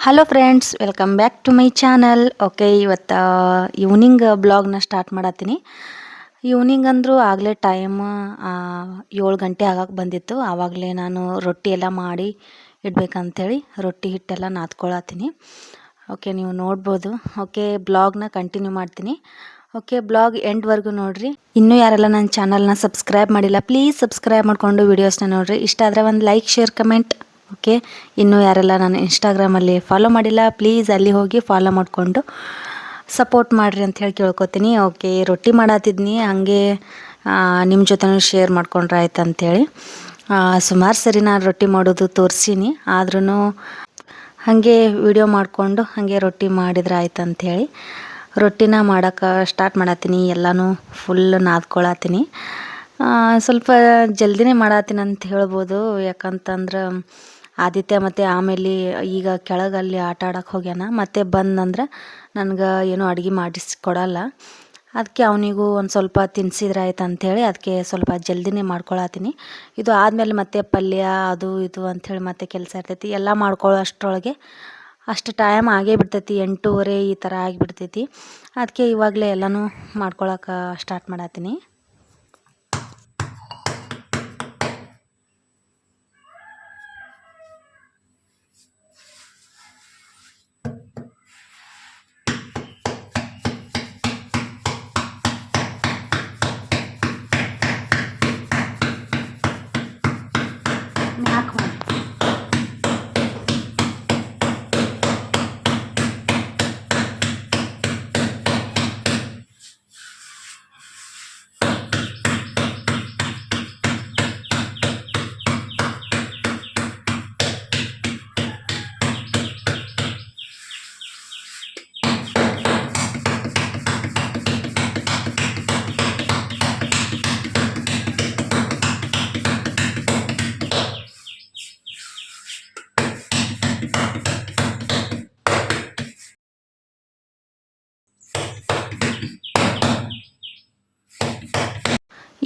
Hello friends, welcome back to my channel. Okay, ಇವತ್ತು evening ಬ್ಲಾಗ್ನ start ಮಾಡತ್ತೀನಿ. Evening ಅಂದರೂ ಆಗಲೇ ಟೈಮ್ 7 ಗಂಟೆ ಆಗಕ್ಕೆ ಬಂದಿತ್ತು. ಆವಾಗಲೇ ನಾನು ರೊಟ್ಟಿ ಎಲ್ಲ ಮಾಡಿ ಇಡಬೇಕಂತೇಳಿ ರೊಟ್ಟಿ ಹಿಟ್ಟೆಲ್ಲ ನಾದ್ಕೊಳತ್ತೀನಿ. ಓಕೆ, ನೀವು ನೋಡ್ಬೋದು. ಓಕೆ, ಬ್ಲಾಗ್ನ ಕಂಟಿನ್ಯೂ ಮಾಡ್ತೀನಿ. ಓಕೆ, ಬ್ಲಾಗ್ ಎಂಡ್ವರೆಗೂ ನೋಡಿರಿ. ಇನ್ನೂ ಯಾರೆಲ್ಲ ನನ್ನ ಚಾನಲ್ನ ಸಬ್ಸ್ಕ್ರೈಬ್ ಮಾಡಿಲ್ಲ, ಪ್ಲೀಸ್ ಸಬ್ಸ್ಕ್ರೈಬ್ ಮಾಡಿಕೊಂಡು ವೀಡಿಯೋಸ್ನ ನೋಡಿರಿ. ಇಷ್ಟ ಆದರೆ ಒಂದು ಲೈಕ್, ಶೇರ್, ಕಮೆಂಟ್. ಓಕೆ, ಇನ್ನೂ ಯಾರೆಲ್ಲ ನಾನು ಇನ್ಸ್ಟಾಗ್ರಾಮಲ್ಲಿ ಫಾಲೋ ಮಾಡಿಲ್ಲ, ಪ್ಲೀಸ್ ಅಲ್ಲಿ ಹೋಗಿ ಫಾಲೋ ಮಾಡಿಕೊಂಡು ಸಪೋರ್ಟ್ ಮಾಡಿರಿ ಅಂತ ಹೇಳಿ ಕೇಳ್ಕೊತೀನಿ. ಓಕೆ, ರೊಟ್ಟಿ ಮಾಡತ್ತಿದ್ನಿ, ಹಾಗೆ ನಿಮ್ಮ ಜೊತೆನೂ ಶೇರ್ ಮಾಡ್ಕೊಂಡ್ರೆ ಆಯ್ತು ಅಂಥೇಳಿ. ಸುಮಾರು ಸರಿ ನಾನು ರೊಟ್ಟಿ ಮಾಡೋದು ತೋರಿಸೀನಿ, ಆದ್ರೂ ಹಾಗೆ ವಿಡಿಯೋ ಮಾಡಿಕೊಂಡು ಹಾಗೆ ರೊಟ್ಟಿ ಮಾಡಿದ್ರೆ ಆಯ್ತು ಅಂಥೇಳಿ ರೊಟ್ಟಿನ ಮಾಡೋಕ್ಕೆ ಸ್ಟಾರ್ಟ್ ಮಾಡತ್ತೀನಿ. ಎಲ್ಲನೂ ಫುಲ್ ನಾದ್ಕೊಳತ್ತೀನಿ. ಸ್ವಲ್ಪ ಜಲ್ದಿನೇ ಮಾಡತ್ತೀನಿ ಅಂತ ಹೇಳ್ಬೋದು. ಯಾಕಂತಂದ್ರೆ ಆದಿತ್ಯ ಮತ್ತು ಆಮೇಲೆ ಈಗ ಕೆಳಗಲ್ಲಿ ಆಟ ಆಡಕ್ಕೆ ಹೋಗ್ಯಾನ, ಮತ್ತೆ ಬಂದಂದ್ರೆ ನನಗೆ ಏನೂ ಅಡುಗೆ ಮಾಡಿಸ್ಕೊಡಲ್ಲ. ಅದಕ್ಕೆ ಅವನಿಗೂ ಒಂದು ಸ್ವಲ್ಪ ತಿನ್ನಿಸಿದ್ರೆ ಆಯ್ತು ಅಂಥೇಳಿ ಅದಕ್ಕೆ ಸ್ವಲ್ಪ ಜಲ್ದಿನೇ ಮಾಡ್ಕೊಳತ್ತೀನಿ. ಇದು ಆದಮೇಲೆ ಮತ್ತೆ ಪಲ್ಯ ಅದು ಇದು ಅಂಥೇಳಿ ಮತ್ತೆ ಕೆಲಸ ಇರ್ತೈತಿ. ಎಲ್ಲ ಮಾಡ್ಕೊಳ್ಳೋ ಅಷ್ಟರೊಳಗೆ ಅಷ್ಟು ಟೈಮ್ ಆಗೇ ಬಿಡ್ತೈತಿ, 8:30 ಈ ಥರ ಆಗಿಬಿಡ್ತೈತಿ. ಅದಕ್ಕೆ ಇವಾಗಲೇ ಎಲ್ಲನೂ ಮಾಡ್ಕೊಳಕ್ಕೆ ಸ್ಟಾರ್ಟ್ ಮಾಡತ್ತೀನಿ.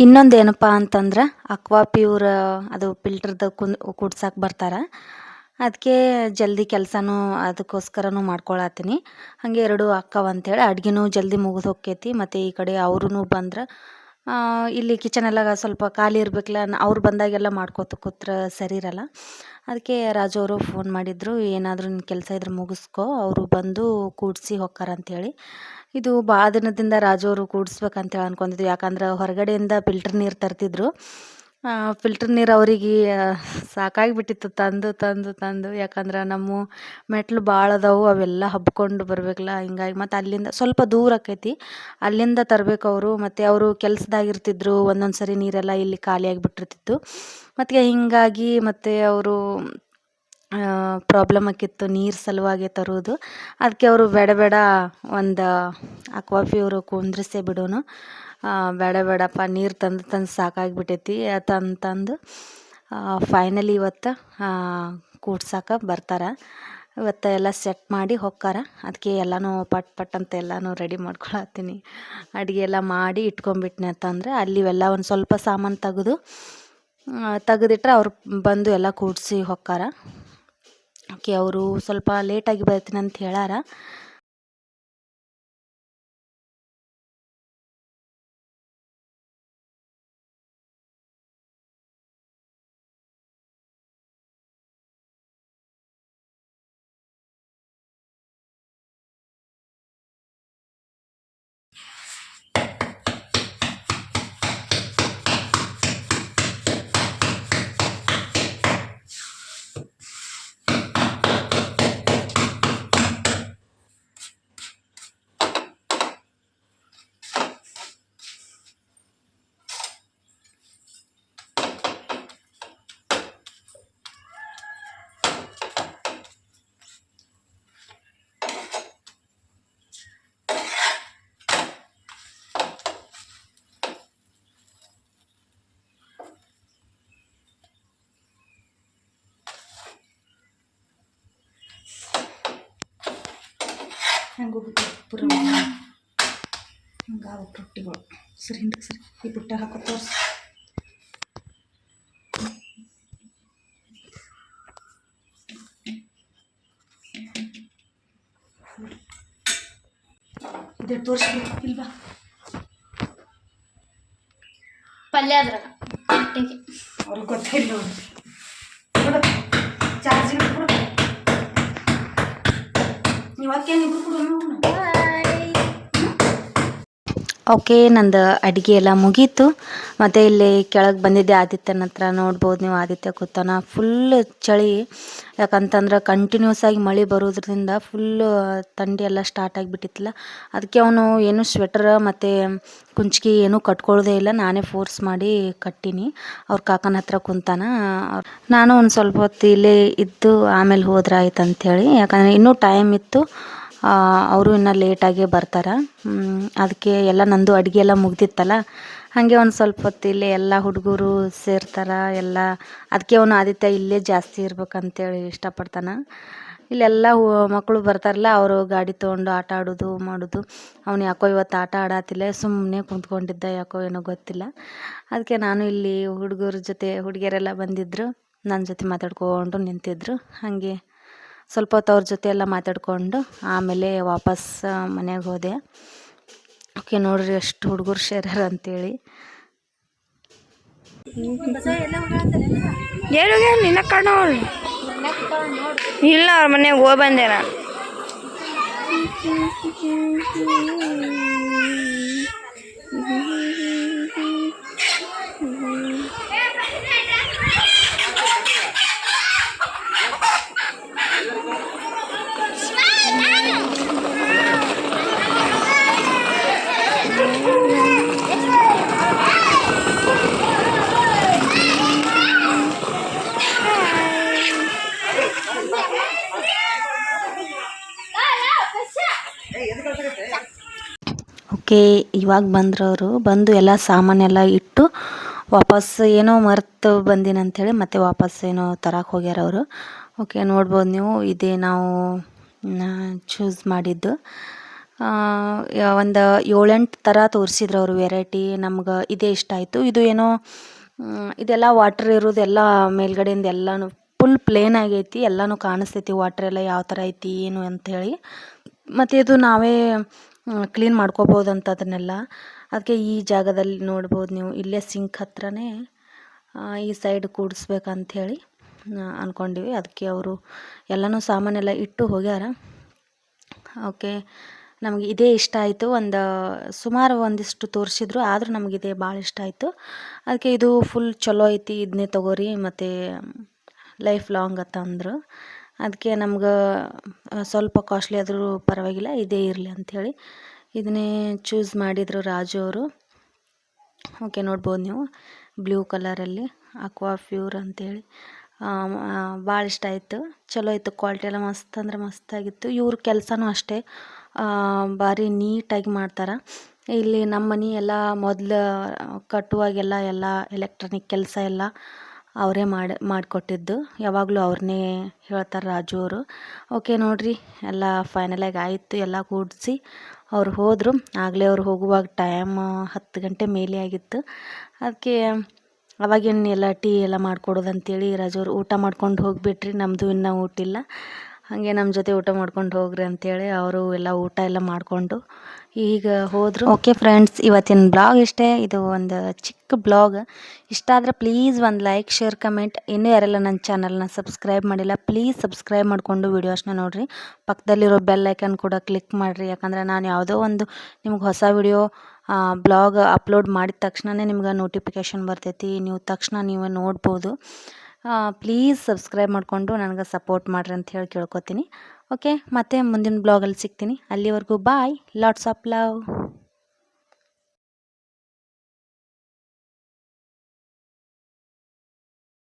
ಇನ್ನೊಂದು ಏನಪ್ಪ ಅಂತಂದ್ರೆ ಅಕ್ವಾ ಪ್ಯೂರ್ ಅದು ಫಿಲ್ಟರ್ದು ಕುಡ್ಸಕ್ಕೆ ಬರ್ತಾರೆ. ಅದಕ್ಕೆ ಜಲ್ದಿ ಕೆಲಸನೂ ಅದಕ್ಕೋಸ್ಕರನೂ ಮಾಡ್ಕೊಳತ್ತೀನಿ. ಹಾಗೆ 2 ಅಕ್ಕವ ಅಂಥೇಳಿ ಅಡ್ಗೆನೂ ಜಲ್ದಿ ಮುಗಿದು ಹೋಕ್ಕೈತಿ. ಮತ್ತು ಈ ಕಡೆ ಅವ್ರೂ ಬಂದ್ರೆ ಇಲ್ಲಿ ಕಿಚನೆಲ್ಲ ಸ್ವಲ್ಪ ಖಾಲಿ ಇರಬೇಕಲ್ಲ, ಅವ್ರು ಬಂದಾಗೆಲ್ಲ ಮಾಡ್ಕೋತ ಕೂತ್ರೆ ಸರಿ ಇರಲ್ಲ. ಅದಕ್ಕೆ ರಾಜು ಅವರು ಫೋನ್ ಮಾಡಿದ್ರು, ಏನಾದರೂ ನಿನ್ನ ಕೆಲಸ ಇದ್ರೆ ಮುಗಿಸ್ಕೊ, ಅವರು ಬಂದು ಕೂಡಿಸಿ ಹೊಕ್ಕಾರಂಥೇಳಿ. ಇದು ಭಾಳ ದಿನದಿಂದ ರಾಜು ಅವರು ಕೂಡಿಸ್ಬೇಕಂತೇಳಿ ಅಂದ್ಕೊಂಡಿದ್ವಿ. ಯಾಕಂದ್ರೆ ಹೊರಗಡೆಯಿಂದ ಫಿಲ್ಟರ್ ನೀರು ತರ್ತಿದ್ರು. ಫಿಲ್ಟರ್ ನೀರು ಅವರಿಗೆ ಸಾಕಾಗಿಬಿಟ್ಟಿತ್ತು ತಂದು ತಂದು ತಂದು. ಯಾಕಂದ್ರೆ ನಮ್ಮ ಮೆಟ್ಲು ಭಾಳ ಅದಾವು, ಅವೆಲ್ಲ ಹಬ್ಕೊಂಡು ಬರಬೇಕಲ್ಲ. ಹಿಂಗಾಗಿ ಮತ್ತು ಅಲ್ಲಿಂದ ಸ್ವಲ್ಪ ದೂರ ಆಕೈತಿ, ಅಲ್ಲಿಂದ ತರಬೇಕು ಅವರು. ಮತ್ತು ಅವರು ಕೆಲಸದಾಗಿರ್ತಿದ್ರು, ಒಂದೊಂದು ಸರಿ ನೀರೆಲ್ಲ ಇಲ್ಲಿ ಖಾಲಿಯಾಗಿಬಿಟ್ಟಿರ್ತಿತ್ತು. ಮತ್ತು ಹೀಗಾಗಿ ಮತ್ತು ಅವರು ಪ್ರಾಬ್ಲಮ್ ಆಕಿತ್ತು ನೀರು ಸಲುವಾಗಿ ತರೋದು. ಅದಕ್ಕೆ ಅವರು ಬೇಡ ಬೇಡ ಒಂದು ಅಕ್ವಾ ಪ್ಯೂರ್ ಕುಂದ್ರಿಸೇ ಬಿಡೋನು, ಬೇಡ ಬೇಡಪ್ಪ ನೀರು ತಂದು ತಂದು ಸಾಕಾಗಿಬಿಟ್ಟೈತಿ ಅಂತಂದು ಫೈನಲಿ ಇವತ್ತು ಕೂಡ್ಸಕ್ಕೆ ಬರ್ತಾರೆ. ಇವತ್ತು ಎಲ್ಲ ಸೆಟ್ ಮಾಡಿ ಹೊಕ್ಕಾರ. ಅದಕ್ಕೆ ಎಲ್ಲನೂ ಪಟ್ ಪಟ್ ಅಂತ ಎಲ್ಲನೂ ರೆಡಿ ಮಾಡ್ಕೊಳತ್ತೀನಿ. ಅಡುಗೆ ಎಲ್ಲ ಮಾಡಿ ಇಟ್ಕೊಂಬಿಟ್ನೆ ಅಂತಂದರೆ ಅಲ್ಲಿ ಇವೆಲ್ಲ ಒಂದು ಸ್ವಲ್ಪ ಸಾಮಾನು ತೆಗೆದಿಟ್ರೆ ಅವ್ರು ಬಂದು ಎಲ್ಲ ಕೂಡಿಸಿ ಹೊಕ್ಕಾರ. ಓಕೆ, ಅವರು ಸ್ವಲ್ಪ ಲೇಟಾಗಿ ಬರ್ತೀನಿ ಅಂತ ಹೇಳಾರ. ಹೆಂಗೋಗ್ಬಿಟ್ಟು ಪುರ ಹಂಗೆ ರೊಟ್ಟಿಗಳು ಸರಿ ಹಿಂದಕ್ಕೆ ಸರಿ ಈ ಪುಟ್ಟ ಹಾಕೋ ತೋರಿಸಿ. ಅದೇ ತೋರಿಸ್ಬೇಕು ಇಲ್ವಾ ಪಲ್ಯ ಅದ್ರಾಗ ಅವ್ರಿಗೆ ಗೊತ್ತಿಲ್ಲ ಚಾರ್ಜಿಂಗ್ ಕೊಡು ನೀವು ಅದಕ್ಕೆ ಇಬ್ರು ಕೊಡು ಓಕೆ ನಂದು ಅಡುಗೆ ಎಲ್ಲ ಮುಗೀತು ಮತ್ತು ಇಲ್ಲಿ ಕೆಳಗೆ ಬಂದಿದ್ದೆ ಆದಿತ್ಯನ ಹತ್ರ ನೋಡ್ಬೋದು ನೀವು ಆದಿತ್ಯ ಕೂತಾನ ಫುಲ್ ಚಳಿ ಯಾಕಂತಂದ್ರೆ ಕಂಟಿನ್ಯೂಸ್ ಆಗಿ ಮಳೆ ಬರೋದ್ರಿಂದ ಫುಲ್ಲು ಥಂಡಿ ಎಲ್ಲ ಸ್ಟಾರ್ಟ್ ಆಗಿಬಿಟ್ಟಿತ್ತಲ್ಲ ಅದಕ್ಕೆ ಅವನು ಏನು ಸ್ವೆಟರ್ ಮತ್ತು ಕುಂಚ್ಗೆ ಏನೂ ಕಟ್ಕೊಳ್ಳೋದೇ ಇಲ್ಲ ನಾನೇ ಫೋರ್ಸ್ ಮಾಡಿ ಕಟ್ಟೀನಿ ಅವ್ರ ಕಾಕನ ಹತ್ರ ಕುಂತಾನ ನಾನು ಒಂದು ಸ್ವಲ್ಪ ಹೊತ್ತು ಇಲ್ಲೇ ಇದ್ದು ಆಮೇಲೆ ಹೋದ್ರೆ ಆಯ್ತು ಅಂಥೇಳಿ ಯಾಕಂದರೆ ಇನ್ನೂ ಟೈಮ್ ಇತ್ತು ಅವರು ಇನ್ನೂ ಲೇಟಾಗೇ ಬರ್ತಾರೆ ಅದಕ್ಕೆ ಎಲ್ಲ ನಂದು ಅಡುಗೆ ಎಲ್ಲ ಮುಗ್ದಿತ್ತಲ್ಲ ಹಾಗೆ ಒಂದು ಸ್ವಲ್ಪ ಹೊತ್ತು ಇಲ್ಲೇ ಎಲ್ಲ ಹುಡುಗರು ಸೇರ್ತಾರೆ ಎಲ್ಲ ಅದಕ್ಕೆ ಅವನು ಆದಿತ್ಯ ಇಲ್ಲೇ ಜಾಸ್ತಿ ಇರ್ಬೇಕಂತೇಳಿ ಇಷ್ಟಪಡ್ತಾನೆ ಇಲ್ಲೆಲ್ಲ ಮಕ್ಕಳು ಬರ್ತಾರಲ್ಲ ಅವರು ಗಾಡಿ ತೊಗೊಂಡು ಆಟ ಆಡೋದು ಮಾಡೋದು ಅವ್ನು ಯಾಕೋ ಇವತ್ತು ಆಟ ಆಡತ್ತಿಲ್ಲ ಸುಮ್ಮನೆ ಕುಂತ್ಕೊಂಡಿದ್ದ ಯಾಕೋ ಏನೋ ಗೊತ್ತಿಲ್ಲ ಅದಕ್ಕೆ ನಾನು ಇಲ್ಲಿ ಹುಡುಗರ ಜೊತೆ ಹುಡುಗಿಯರೆಲ್ಲ ಬಂದಿದ್ದರು ನನ್ನ ಜೊತೆ ಮಾತಾಡ್ಕೊಂಡು ನಿಂತಿದ್ರು ಹಾಗೆ ಸ್ವಲ್ಪ ಹೊತ್ತು ಅವ್ರ ಜೊತೆ ಎಲ್ಲ ಮಾತಾಡಿಕೊಂಡು ಆಮೇಲೆ ವಾಪಸ್ ಮನೆಗೆ ಹೋದೆ ಓಕೆ ನೋಡ್ರಿ ಎಷ್ಟು ಹುಡುಗರು ಸೇರ್ಯಾರ ಅಂತೇಳಿ ನಿನ್ನ ಕಣ್ಣೋಳು ಇಲ್ಲ ಅವ್ರ ಮನೆಗೆ ಹೋಗಿ ಬಂದೆ ನಾನು ಓಕೆ ಇವಾಗ ಬಂದ್ರವರು ಬಂದು ಎಲ್ಲ ಸಾಮಾನೆಲ್ಲ ಇಟ್ಟು ವಾಪಸ್ ಏನೋ ಮರ್ತು ಬಂದೀನಿ ಅಂಥೇಳಿ ಮತ್ತೆ ವಾಪಸ್ ಏನೋ ತರಕ್ಕೆ ಹೋಗ್ಯಾರ ಅವರು ಓಕೆ ನೋಡ್ಬೋದು ನೀವು ಇದೇ ನಾವು ಚೂಸ್ ಮಾಡಿದ್ದು ಒಂದು 7-8 ಥರ ತೋರಿಸಿದ್ರು ಅವರು ವೆರೈಟಿ ನಮ್ಗೆ ಇದೇ ಇಷ್ಟ ಆಯಿತು ಇದು ಏನೋ ಇದೆಲ್ಲ ವಾಟ್ರ್ ಇರೋದೆಲ್ಲ ಮೇಲ್ಗಡೆಯಿಂದ ಎಲ್ಲನೂ ಫುಲ್ ಪ್ಲೇನ್ ಆಗೈತಿ ಎಲ್ಲನೂ ಕಾಣಿಸ್ತೈತಿ ವಾಟ್ರ್ ಎಲ್ಲ ಯಾವ ಥರ ಐತಿ ಏನು ಅಂಥೇಳಿ ಮತ್ತು ಇದು ನಾವೇ ಕ್ಲೀನ್ ಮಾಡ್ಕೋಬೋದಂತ ಅದನ್ನೆಲ್ಲ ಅದಕ್ಕೆ ಈ ಜಾಗದಲ್ಲಿ ನೋಡ್ಬೋದು ನೀವು ಇಲ್ಲೇ ಸಿಂಕ್ ಹತ್ರನೇ ಈ ಸೈಡ್ ಕೂಡಿಸ್ಬೇಕಂಥೇಳಿ ಅಂದ್ಕೊಂಡಿವಿ ಅದಕ್ಕೆ ಅವರು ಎಲ್ಲನೂ ಸಾಮಾನೆಲ್ಲ ಇಟ್ಟು ಹೋಗ್ಯಾರ ಓಕೆ ನಮಗೆ ಇದೇ ಇಷ್ಟ ಆಯಿತು ಸುಮಾರು ಒಂದಿಷ್ಟು ತೋರಿಸಿದ್ರು ಆದರೂ ನಮಗಿದೇ ಭಾಳ ಇಷ್ಟ ಆಯಿತು ಅದಕ್ಕೆ ಇದು ಫುಲ್ ಚಲೋ ಐತಿ ಇದನ್ನೇ ತೊಗೋರಿ ಮತ್ತು ಲೈಫ್ ಲಾಂಗ್ ಅಂತ ಅಂದರು ಅದಕ್ಕೆ ನಮ್ಗೆ ಸ್ವಲ್ಪ ಕಾಸ್ಟ್ಲಿ ಆದರೂ ಪರವಾಗಿಲ್ಲ ಇದೇ ಇರಲಿ ಅಂಥೇಳಿ ಇದನ್ನೇ ಚೂಸ್ ಮಾಡಿದರು ರಾಜು ಅವರು ಓಕೆ ನೋಡ್ಬೋದು ನೀವು ಬ್ಲೂ ಕಲರಲ್ಲಿ ಅಕ್ವಾ ಪ್ಯೂರ್ ಅಂಥೇಳಿ ಭಾಳ ಇಷ್ಟ ಆಯಿತು ಚಲೋ ಇತ್ತು ಕ್ವಾಲಿಟಿ ಎಲ್ಲ ಮಸ್ತ್ ಅಂದ್ರೆ ಮಸ್ತಾಗಿತ್ತು ಇವ್ರ ಕೆಲಸನೂ ಅಷ್ಟೇ ಭಾರಿ ನೀಟಾಗಿ ಮಾಡ್ತಾರೆ ಇಲ್ಲಿ ನಮ್ಮ ಮನೆ ಎಲ್ಲ ಮೊದಲು ಕಟ್ಟುವಾಗೆಲ್ಲ ಎಲ್ಲ ಎಲೆಕ್ಟ್ರಾನಿಕ್ ಕೆಲಸ ಎಲ್ಲ ಅವರೇ ಮಾಡಿಕೊಟ್ಟಿದ್ದು ಯಾವಾಗಲೂ ಅವ್ರನ್ನೇ ಹೇಳ್ತಾರೆ ರಾಜು ಅವರು ಓಕೆ ನೋಡಿರಿ ಎಲ್ಲ ಫೈನಲಾಗಿ ಆಯಿತು ಎಲ್ಲ ಕೂಡಿಸಿ ಅವ್ರು ಹೋದರು ಆಗಲೇ ಅವ್ರು ಹೋಗುವಾಗ ಟೈಮ್ 10 ಗಂಟೆ ಮೇಲೆ ಆಗಿತ್ತು ಅದಕ್ಕೆ ಅವಾಗೇನು ಎಲ್ಲ ಟೀ ಎಲ್ಲ ಮಾಡಿಕೊಡೋದು ಅಂತೇಳಿ ರಾಜವ್ರು ಊಟ ಮಾಡ್ಕೊಂಡು ಹೋಗಿಬಿಟ್ರಿ ನಮ್ಮದು ಇನ್ನೂ ಊಟ ಇಲ್ಲ ಹಾಗೆ ನಮ್ಮ ಜೊತೆ ಊಟ ಮಾಡ್ಕೊಂಡು ಹೋಗ್ರಿ ಅಂತೇಳಿ ಅವರು ಎಲ್ಲ ಊಟ ಎಲ್ಲ ಮಾಡಿಕೊಂಡು ಈಗ ಹೋದರು ಓಕೆ ಫ್ರೆಂಡ್ಸ್ ಇವತ್ತಿನ ಬ್ಲಾಗ್ ಇಷ್ಟೇ ಇದು ಒಂದು ಚಿಕ್ಕ ಬ್ಲಾಗ್ ಇಷ್ಟ ಆದರೆ ಪ್ಲೀಸ್ ಒಂದು ಲೈಕ್ ಶೇರ್ ಕಮೆಂಟ್ ಇನ್ನೂ ಯಾರೆಲ್ಲ ನನ್ನ ಚಾನಲ್ನ ಸಬ್ಸ್ಕ್ರೈಬ್ ಮಾಡಿಲ್ಲ ಪ್ಲೀಸ್ ಸಬ್ಸ್ಕ್ರೈಬ್ ಮಾಡಿಕೊಂಡು ವೀಡಿಯೋಸ್ನ ನೋಡಿರಿ ಪಕ್ಕದಲ್ಲಿರೋ ಬೆಲ್ ಐಕನ್ ಕೂಡ ಕ್ಲಿಕ್ ಮಾಡಿರಿ ಯಾಕಂದರೆ ನಾನು ಯಾವುದೋ ಒಂದು ನಿಮ್ಗೆ ಹೊಸ ವಿಡಿಯೋ ಬ್ಲಾಗ್ ಅಪ್ಲೋಡ್ ಮಾಡಿದ ತಕ್ಷಣವೇ ನಿಮ್ಗೆ ನೋಟಿಫಿಕೇಷನ್ ಬರ್ತೈತಿ ನೀವು ತಕ್ಷಣ ನೀವೇ ನೋಡ್ಬೋದು ಪ್ಲೀಸ್ ಸಬ್ಸ್ಕ್ರೈಬ್ ಮಾಡಿಕೊಂಡು ನನಗೆ ಸಪೋರ್ಟ್ ಮಾಡಿರಿ ಅಂತ ಹೇಳಿ ಕೇಳ್ಕೊತೀನಿ ಓಕೆ ಮತ್ತೆ ಮುಂದಿನ ಬ್ಲಾಗಲ್ಲಿ ಸಿಗ್ತೀನಿ ಅಲ್ಲಿವರೆಗೂ ಬಾಯ್ ಲಾಟ್ಸ್ ಆಫ್ ಲವ್